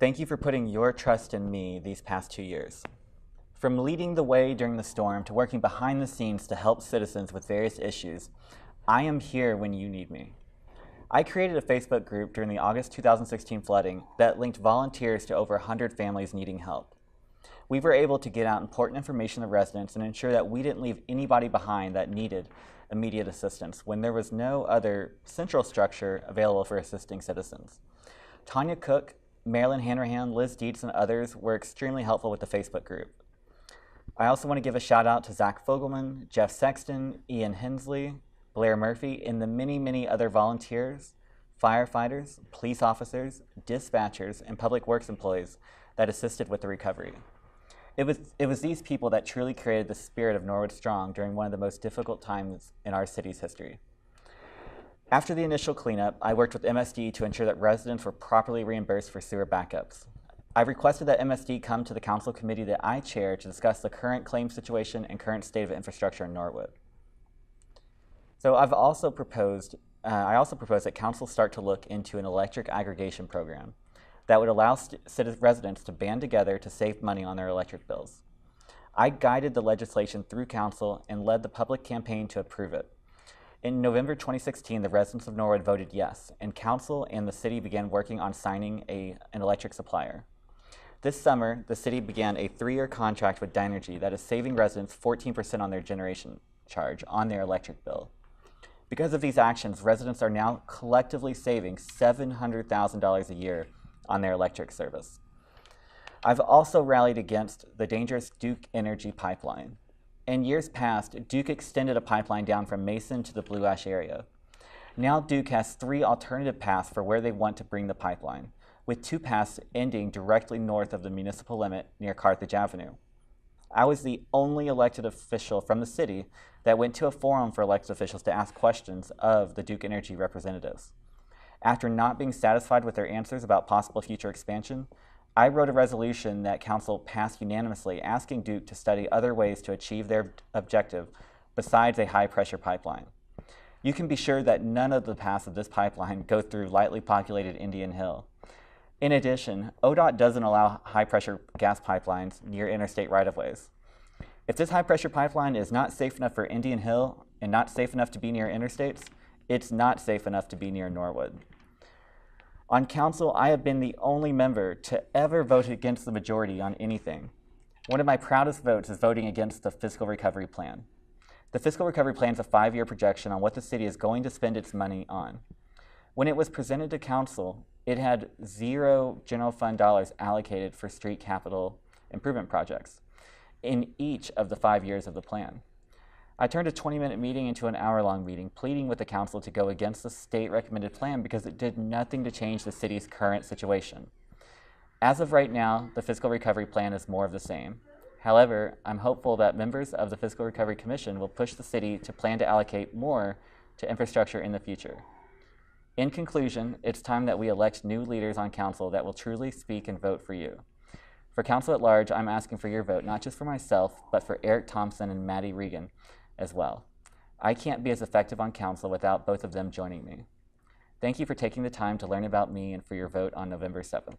Thank you for putting your trust in me these past 2 years. From leading the way during the storm to working behind the scenes to help citizens with various issues, I am here when you need me. I created a Facebook group during the August 2016 flooding that linked volunteers to over 100 families needing help. We were able to get out important information to residents and ensure that we didn't leave anybody behind that needed immediate assistance when there was no other central structure available for assisting citizens. Tanya Cook, Marilyn Hanrahan, Liz Dietz, and others were extremely helpful with the Facebook group. I also want to give a shout out to Zach Fogelman, Jeff Sexton, Ian Hensley, Blair Murphy, and the many, many other volunteers, firefighters, police officers, dispatchers, and public works employees that assisted with the recovery. It was these people that truly created the spirit of Norwood Strong during one of the most difficult times in our city's history. After the initial cleanup, I worked with MSD to ensure that residents were properly reimbursed for sewer backups. I requested that MSD come to the council committee that I chair to discuss the current claim situation and current state of infrastructure in Norwood. So I also proposed that council start to look into an electric aggregation program that would allow residents to band together to save money on their electric bills. I guided the legislation through council and led the public campaign to approve it. In November 2016, the residents of Norwood voted yes, and council and the city began working on signing an electric supplier. This summer, the city began a 3-year contract with Dynergy that is saving residents 14% on their generation charge on their electric bill. Because of these actions, residents are now collectively saving $700,000 a year on their electric service. I've also rallied against the dangerous Duke Energy pipeline. In years past, Duke extended a pipeline down from Mason to the Blue Ash area. Now Duke has 3 alternative paths for where they want to bring the pipeline, with 2 paths ending directly north of the municipal limit near Carthage Avenue. I was the only elected official from the city that went to a forum for elected officials to ask questions of the Duke Energy representatives. After not being satisfied with their answers about possible future expansion, I wrote a resolution that council passed unanimously asking Duke to study other ways to achieve their objective besides a high-pressure pipeline. You can be sure that none of the paths of this pipeline go through lightly populated Indian Hill. In addition, ODOT doesn't allow high-pressure gas pipelines near interstate right-of-ways. If this high-pressure pipeline is not safe enough for Indian Hill and not safe enough to be near interstates, it's not safe enough to be near Norwood. On council, I have been the only member to ever vote against the majority on anything. One of my proudest votes is voting against the Fiscal Recovery Plan. The Fiscal Recovery Plan is a 5-year projection on what the city is going to spend its money on. When it was presented to council, it had 0 general fund dollars allocated for street capital improvement projects in each of the 5 years of the plan. I turned a 20-minute meeting into an hour-long meeting, pleading with the council to go against the state-recommended plan because it did nothing to change the city's current situation. As of right now, the Fiscal Recovery Plan is more of the same. However, I'm hopeful that members of the Fiscal Recovery Commission will push the city to plan to allocate more to infrastructure in the future. In conclusion, it's time that we elect new leaders on council that will truly speak and vote for you. For council at large, I'm asking for your vote, not just for myself, but for Eric Thompson and Maddie Regan as well. I can't be as effective on council without both of them joining me. Thank you for taking the time to learn about me and for your vote on November 7th.